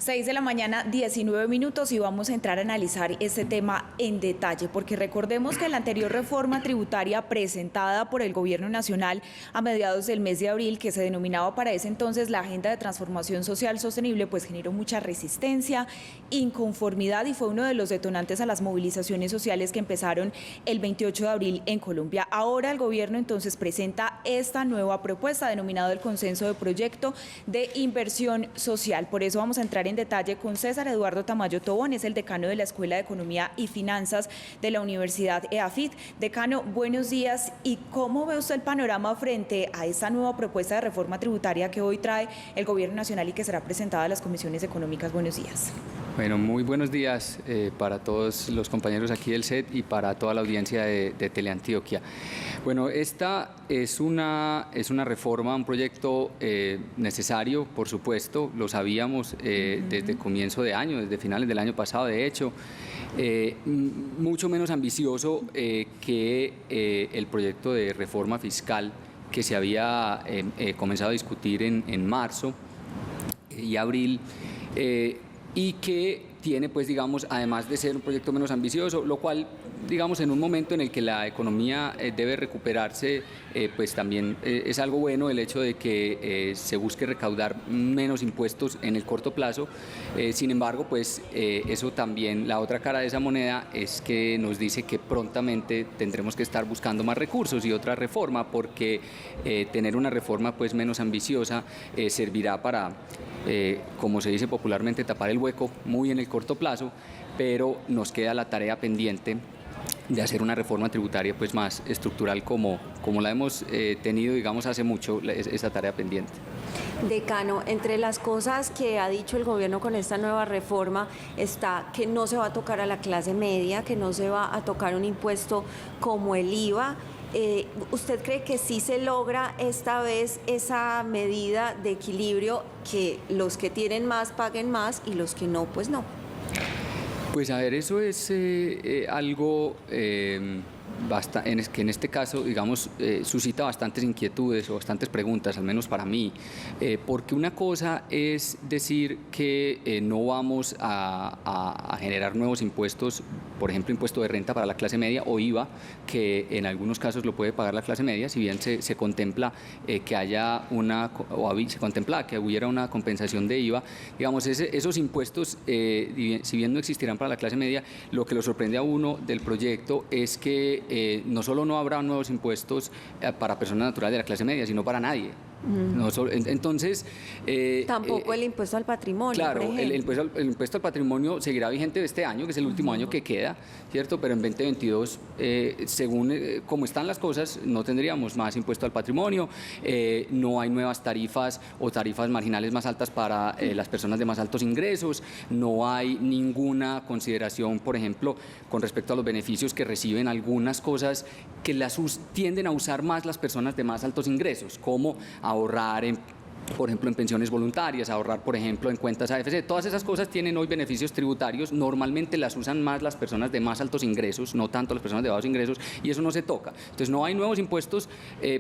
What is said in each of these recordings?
6 de la mañana, 19 minutos, y vamos a entrar a analizar este tema en detalle, porque recordemos que la anterior reforma tributaria presentada por el Gobierno Nacional a mediados del mes de abril, que se denominaba para ese entonces la Agenda de Transformación Social Sostenible, pues generó mucha resistencia, inconformidad y fue uno de los detonantes a las movilizaciones sociales que empezaron el 28 de abril en Colombia. Ahora el Gobierno entonces presenta esta nueva propuesta denominado el Consenso de Proyecto de Inversión Social. Por eso vamos a entrar en detalle con César Eduardo Tamayo Tobón, es el decano de la Escuela de Economía y Finanzas de la Universidad EAFIT. Decano, buenos días. ¿Y cómo ve usted el panorama frente a esta nueva propuesta de reforma tributaria que hoy trae el Gobierno Nacional y que será presentada a las comisiones económicas? Buenos días. Bueno, muy buenos días para todos los compañeros aquí del SET y para toda la audiencia de Teleantioquia. Bueno, esta es una reforma, un proyecto necesario, por supuesto, lo sabíamos desde el comienzo de año, desde finales del año pasado, de hecho, mucho menos ambicioso que el proyecto de reforma fiscal que se había comenzado a discutir en marzo y abril, y que tiene, pues digamos, además de ser un proyecto menos ambicioso, lo cual, digamos, en un momento en el que la economía debe recuperarse, pues también es algo bueno el hecho de que se busque recaudar menos impuestos en el corto plazo. Sin embargo, pues eso también, la otra cara de esa moneda es que nos dice que prontamente tendremos que estar buscando más recursos y otra reforma, porque tener una reforma pues menos ambiciosa servirá para, como se dice popularmente, tapar el hueco muy en el corto plazo, pero nos queda la tarea pendiente de hacer una reforma tributaria pues más estructural como la hemos tenido, digamos, hace mucho, esa tarea pendiente. Decano, entre las cosas que ha dicho el gobierno con esta nueva reforma está que no se va a tocar a la clase media, que no se va a tocar un impuesto como el IVA. ¿Usted cree que sí se logra esta vez esa medida de equilibrio, que los que tienen más paguen más y los que no, pues no? Pues a ver, eso es algo que en este caso, digamos, suscita bastantes inquietudes o bastantes preguntas, al menos para mí, porque una cosa es decir que no vamos a generar nuevos impuestos, por ejemplo, impuesto de renta para la clase media o IVA, que en algunos casos lo puede pagar la clase media, si bien se contempla que haya se contempla que hubiera una compensación de IVA, digamos, esos impuestos, si bien no existirán para la clase media, lo que lo sorprende a uno del proyecto es que no solo no habrá nuevos impuestos para personas naturales de la clase media, sino para nadie. No solo, entonces tampoco el impuesto al patrimonio. Claro, por el impuesto al patrimonio seguirá vigente de este año, que es el último año que queda, ¿cierto? Pero en 2022, según cómo están las cosas, no tendríamos más impuesto al patrimonio, no hay nuevas tarifas o tarifas marginales más altas para las personas de más altos ingresos, no hay ninguna consideración, por ejemplo, con respecto a los beneficios que reciben algunas cosas que tienden a usar más las personas de más altos ingresos, como ahorrar por ejemplo, en pensiones voluntarias, ahorrar, por ejemplo, en cuentas AFC. Todas esas cosas tienen hoy beneficios tributarios, normalmente las usan más las personas de más altos ingresos, no tanto las personas de bajos ingresos, y eso no se toca. Entonces no hay nuevos impuestos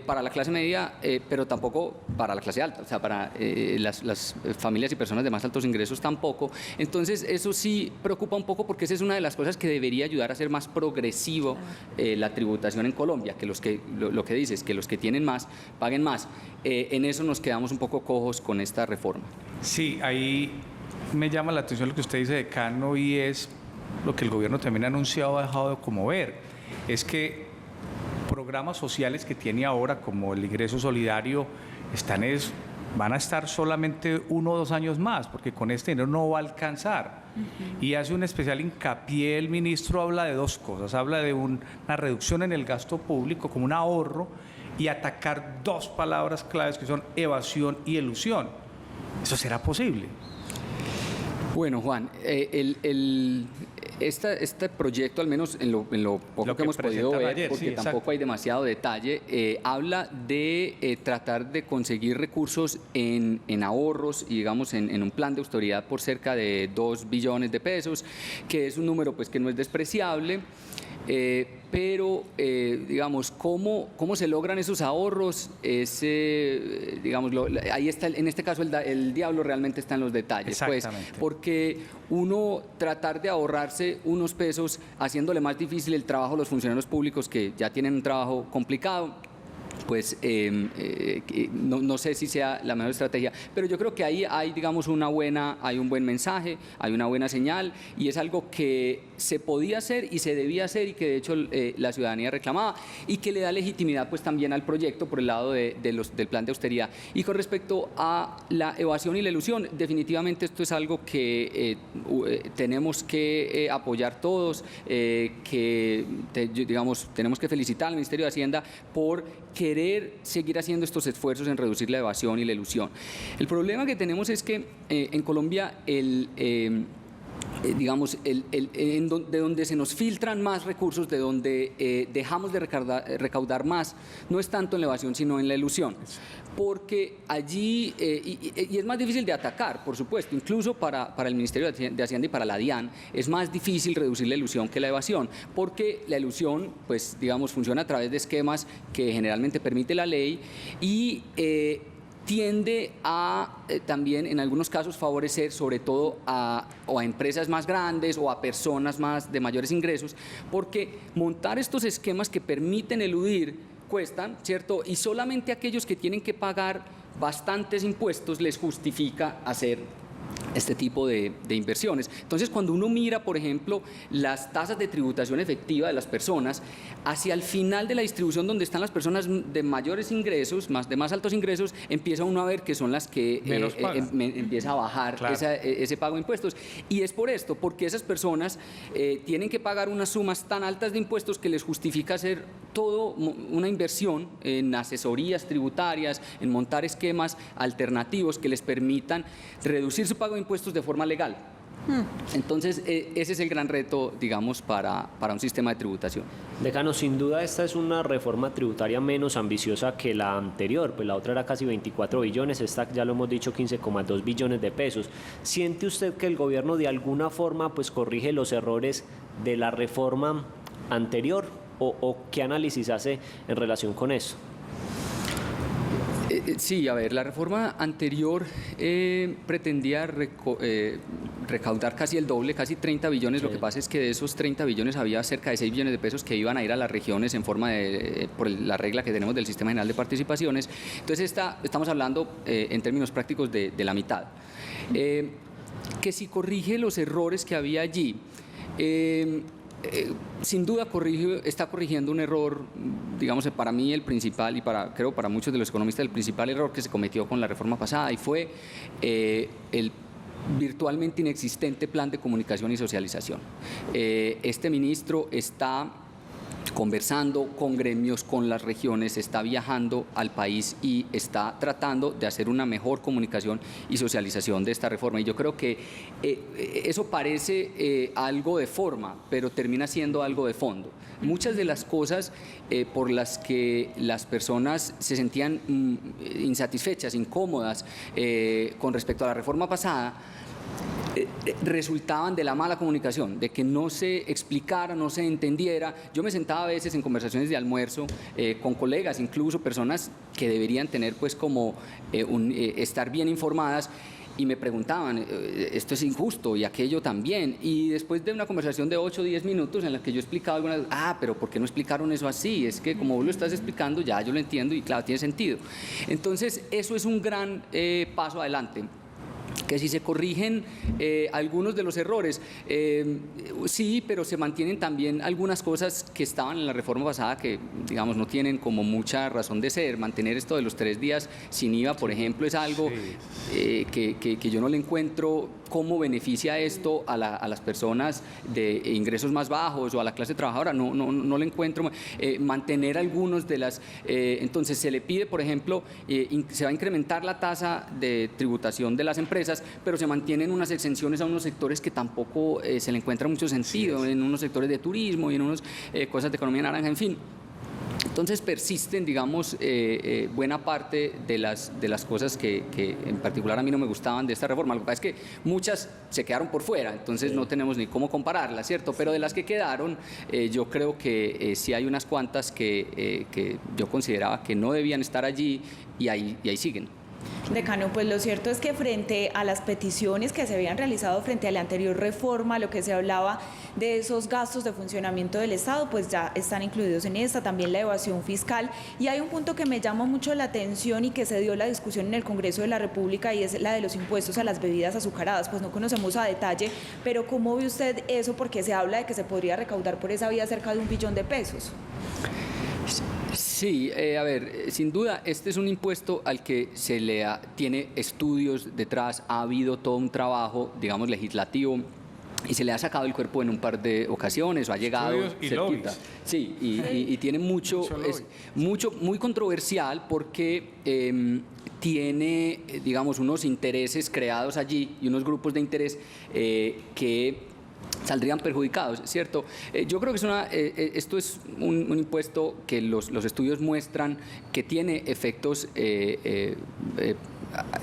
para la clase media, pero tampoco para la clase alta, o sea, para las familias y personas de más altos ingresos tampoco. Entonces eso sí preocupa un poco, porque esa es una de las cosas que debería ayudar a ser más progresivo la tributación en Colombia, que lo que dices, que los que tienen más paguen más. En eso nos quedamos un poco cojos con esta reforma. Sí, ahí me llama la atención lo que usted dice, decano, y es lo que el gobierno también ha anunciado, ha dejado de como ver, es que programas sociales que tiene ahora, como el ingreso solidario, van a estar solamente 1 o 2 años más, porque con este dinero no va a alcanzar. Y hace un especial hincapié, el ministro habla de 2 cosas, habla de una reducción en el gasto público como un ahorro, y atacar 2 palabras claves que son evasión y elusión. ¿Eso será posible? Bueno, Juan, este proyecto, al menos en lo poco que hemos podido ver, ayer, porque sí, tampoco hay demasiado detalle, habla de tratar de conseguir recursos en ahorros y, digamos, en un plan de austeridad por cerca de 2 billones de pesos, que es un número pues que no es despreciable. Pero, digamos, ¿cómo se logran esos ahorros? Digamos, ahí está, en este caso, el diablo realmente está en los detalles. Pues, porque uno tratar de ahorrarse unos pesos haciéndole más difícil el trabajo a los funcionarios públicos que ya tienen un trabajo complicado, pues no sé si sea la mejor estrategia, pero yo creo que ahí hay, digamos, hay un buen mensaje, hay una buena señal, y es algo que se podía hacer y se debía hacer, y que de hecho la ciudadanía reclamaba, y que le da legitimidad pues también al proyecto por el lado del plan de austeridad. Y con respecto a la evasión y la elusión, definitivamente esto es algo que tenemos que apoyar todos, digamos, tenemos que felicitar al Ministerio de Hacienda por querer seguir haciendo estos esfuerzos en reducir la evasión y la elusión. El problema que tenemos es que en Colombia digamos, de donde se nos filtran más recursos, de donde dejamos de recaudar más, no es tanto en la evasión, sino en la elusión. Porque allí, y es más difícil de atacar, por supuesto, incluso para el Ministerio de Hacienda y para la DIAN, es más difícil reducir la elusión que la evasión, porque la elusión, pues, digamos, funciona a través de esquemas que generalmente permite la ley y tiende a también en algunos casos favorecer sobre todo a empresas más grandes o a personas de mayores ingresos, porque montar estos esquemas que permiten eludir cuestan, ¿cierto? Y solamente aquellos que tienen que pagar bastantes impuestos les justifica hacer este tipo de inversiones. Entonces, cuando uno mira, por ejemplo, las tasas de tributación efectiva de las personas, hacia el final de la distribución, donde están las personas de mayores ingresos, de más altos ingresos, empieza uno a ver que son las que empieza a bajar ese pago de impuestos. Y es por esto, porque esas personas tienen que pagar unas sumas tan altas de impuestos que les justifica hacer todo una inversión en asesorías tributarias, en montar esquemas alternativos que les permitan reducir su pago de impuestos de forma legal. Entonces, ese es el gran reto, digamos, para un sistema de tributación. Decano, sin duda esta es una reforma tributaria menos ambiciosa que la anterior, pues la otra era casi 24 billones, esta ya lo hemos dicho 15,2 billones de pesos. ¿Siente usted que el gobierno de alguna forma pues corrige los errores de la reforma anterior o qué análisis hace en relación con eso? Sí, a ver, la reforma anterior pretendía recaudar casi el doble, casi 30 billones. Sí. Lo que pasa es que de esos 30 billones había cerca de 6 billones de pesos que iban a ir a las regiones en forma por la regla que tenemos del Sistema General de Participaciones. Entonces, estamos hablando en términos prácticos de la mitad. Que si corrige los errores que había allí, sin duda está corrigiendo un error, digamos, para mí el principal y creo para muchos de los economistas el principal error que se cometió con la reforma pasada, y fue el virtualmente inexistente plan de comunicación y socialización. Este ministro está conversando con gremios, con las regiones, está viajando al país y está tratando de hacer una mejor comunicación y socialización de esta reforma. Y yo creo que eso parece algo de forma, pero termina siendo algo de fondo. Muchas de las cosas por las que las personas se sentían insatisfechas, incómodas con respecto a la reforma pasada, resultaban de la mala comunicación, de que no se explicara, no se entendiera. Yo me sentaba a veces en conversaciones de almuerzo con colegas, incluso personas que deberían tener pues como estar bien informadas, y me preguntaban, esto es injusto y aquello también. Y después de una conversación de 8 o 10 minutos en la que yo explicaba algunas, pero ¿por qué no explicaron eso así? Es que como vos lo estás explicando, ya yo lo entiendo y claro, tiene sentido. Entonces, eso es un gran paso adelante. Que si se corrigen algunos de los errores, sí, pero se mantienen también algunas cosas que estaban en la reforma pasada que, digamos, no tienen como mucha razón de ser. Mantener esto de los 3 días sin IVA, por ejemplo, es algo que yo no le encuentro cómo beneficia esto a las personas de ingresos más bajos o a la clase trabajadora. No le encuentro. Mantener algunos de las... entonces, se le pide, por ejemplo, se va a incrementar la tasa de tributación de las empresas, pero se mantienen unas exenciones a unos sectores que tampoco se le encuentra mucho sentido, en unos sectores de turismo y en unas cosas de economía naranja, en fin. Entonces persisten, digamos, buena parte de las cosas que en particular a mí no me gustaban de esta reforma. Lo que pasa es que muchas se quedaron por fuera, entonces no tenemos ni cómo compararlas, ¿cierto? Pero de las que quedaron, yo creo que sí hay unas cuantas que yo consideraba que no debían estar allí y ahí siguen. Decano, pues lo cierto es que frente a las peticiones que se habían realizado frente a la anterior reforma, lo que se hablaba de esos gastos de funcionamiento del Estado, pues ya están incluidos en esta, también la evasión fiscal. Y hay un punto que me llama mucho la atención y que se dio la discusión en el Congreso de la República y es la de los impuestos a las bebidas azucaradas. Pues no conocemos a detalle, pero ¿cómo ve usted eso? Porque se habla de que se podría recaudar por esa vía cerca de 1 billón de pesos. Sí, a ver, sin duda, este es un impuesto al que tiene estudios detrás, ha habido todo un trabajo, digamos, legislativo, y se le ha sacado el cuerpo en un par de ocasiones, o ha llegado cerquita. Sí, y tiene es muy controversial porque tiene, digamos, unos intereses creados allí y unos grupos de interés que saldrían perjudicados, ¿cierto? Yo creo que esto es un impuesto que los estudios muestran que tiene efectos,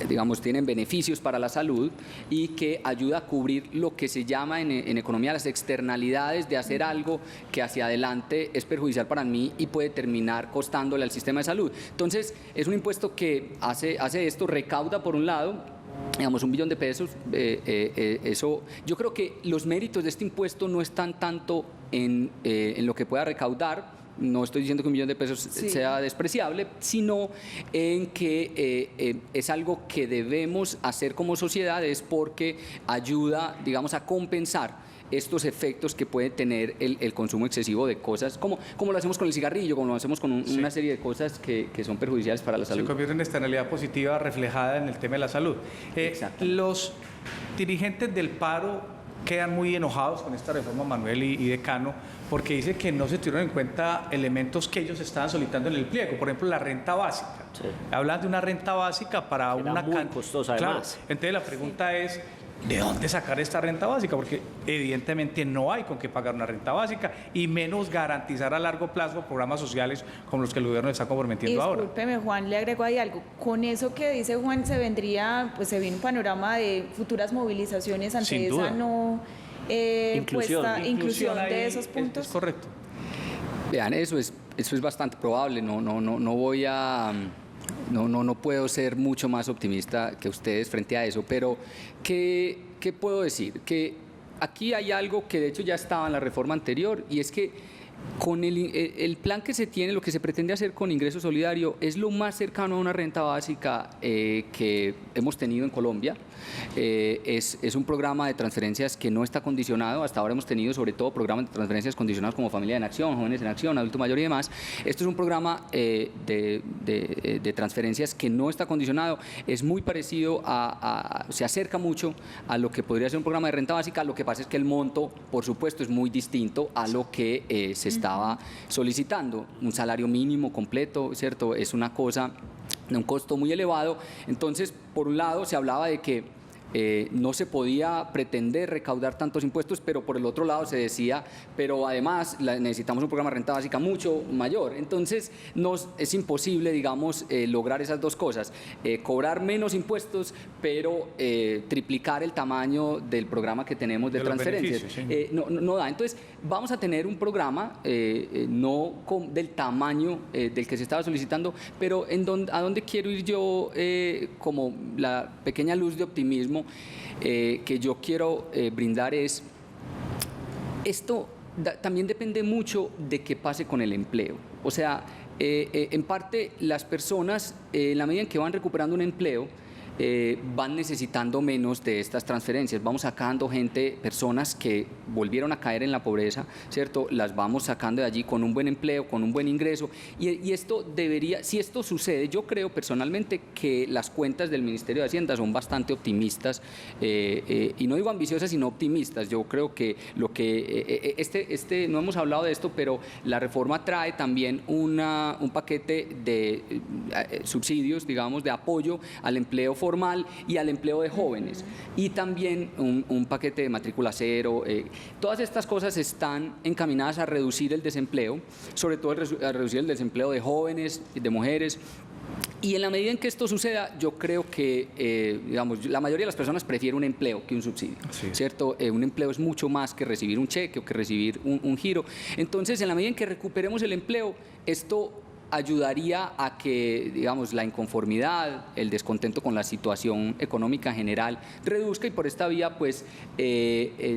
digamos, tienen beneficios para la salud y que ayuda a cubrir lo que se llama en economía las externalidades de hacer algo que hacia adelante es perjudicial para mí y puede terminar costándole al sistema de salud. Entonces, es un impuesto que hace esto, recauda por un lado, digamos, 1 billón de pesos. Eso, yo creo que los méritos de este impuesto no están tanto en lo que pueda recaudar. No estoy diciendo que 1 billón de pesos sea despreciable, sino en que es algo que debemos hacer como sociedad, es porque ayuda, digamos, a compensar estos efectos que puede tener el consumo excesivo de cosas, como lo hacemos con el cigarrillo, como lo hacemos con una serie de cosas que son perjudiciales para la salud. Se convierte en externalidad positiva reflejada en el tema de la salud. Los dirigentes del paro quedan muy enojados con esta reforma, Manuel y Decano, porque dicen que no se tuvieron en cuenta elementos que ellos estaban solicitando en el pliego, por ejemplo, la renta básica. Sí. Hablan de una renta básica para una muy costosa, además. Claro, entonces la pregunta es, ¿de dónde sacar esta renta básica? Porque evidentemente no hay con qué pagar una renta básica y menos garantizar a largo plazo programas sociales como los que el gobierno está comprometiendo ahora. Discúlpeme, Juan, le agrego ahí algo. Con eso que dice Juan se viene un panorama de futuras movilizaciones ante sin duda. Esa no inclusión de esos puntos. Es correcto. Vean, eso es bastante probable. No puedo ser mucho más optimista que ustedes frente a eso, pero ¿qué puedo decir? Que aquí hay algo que de hecho ya estaba en la reforma anterior, y es que con el plan que se tiene, lo que se pretende hacer con ingreso solidario es lo más cercano a una renta básica que hemos tenido en Colombia. Es un programa de transferencias que no está condicionado. Hasta ahora hemos tenido sobre todo programas de transferencias condicionados como Familia en Acción, Jóvenes en Acción, Adulto Mayor y demás. Esto es un programa de transferencias que no está condicionado. Es muy parecido se acerca mucho a lo que podría ser un programa de renta básica. Lo que pasa es que el monto, por supuesto, es muy distinto a lo que se estaba solicitando. Un salario mínimo completo, ¿cierto? Es una cosa de un costo muy elevado. Entonces, por un lado, se hablaba de que no se podía pretender recaudar tantos impuestos, pero por el otro lado se decía, pero además necesitamos un programa de renta básica mucho mayor. Entonces, es imposible, digamos, lograr esas dos cosas, cobrar menos impuestos, pero triplicar el tamaño del programa que tenemos de transferencias. Sí. No da. Entonces, vamos a tener un programa no del tamaño del que se estaba solicitando, pero a dónde quiero ir yo como la pequeña luz de optimismo que yo quiero brindar es, esto también depende mucho de qué pase con el empleo. O sea, en parte las personas, en la medida en que van recuperando un empleo, van necesitando menos de estas transferencias. Vamos sacando personas que volvieron a caer en la pobreza, ¿cierto? Las vamos sacando de allí con un buen empleo, con un buen ingreso. Y esto si esto sucede, yo creo personalmente que las cuentas del Ministerio de Hacienda son bastante optimistas, y no digo ambiciosas, sino optimistas. Yo creo que no hemos hablado de esto, pero la reforma trae también un paquete de subsidios, digamos, de apoyo al empleo formal y al empleo de jóvenes. Y también un paquete de matrícula cero. Todas estas cosas están encaminadas a reducir el desempleo, sobre todo a reducir el desempleo de jóvenes, de mujeres. Y en la medida en que esto suceda, yo creo que, digamos, la mayoría de las personas prefiere un empleo que un subsidio, Sí. ¿cierto? Un empleo es mucho más que recibir un cheque o que recibir un giro. Entonces, en la medida en que recuperemos el empleo, esto ayudaría a que, digamos, la inconformidad, el descontento con la situación económica general reduzca y por esta vía, pues,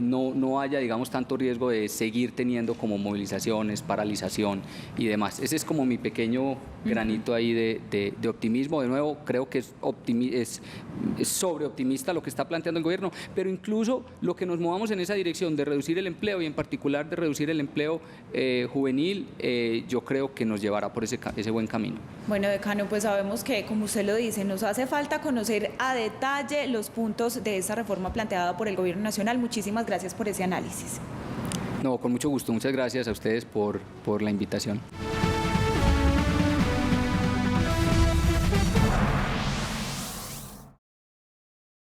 no haya, digamos, tanto riesgo de seguir teniendo como movilizaciones, paralización y demás. Ese es como mi pequeño granito ahí de optimismo. De nuevo, creo que es sobreoptimista lo que está planteando el gobierno, pero incluso lo que nos movamos en esa dirección de reducir el empleo y en particular de reducir el empleo juvenil, yo creo que nos llevará por ese buen camino. Bueno, decano, pues sabemos que, como usted lo dice, nos hace falta conocer a detalle los puntos de esta reforma planteada por el Gobierno Nacional. Muchísimas gracias por ese análisis. No, con mucho gusto. Muchas gracias a ustedes por la invitación.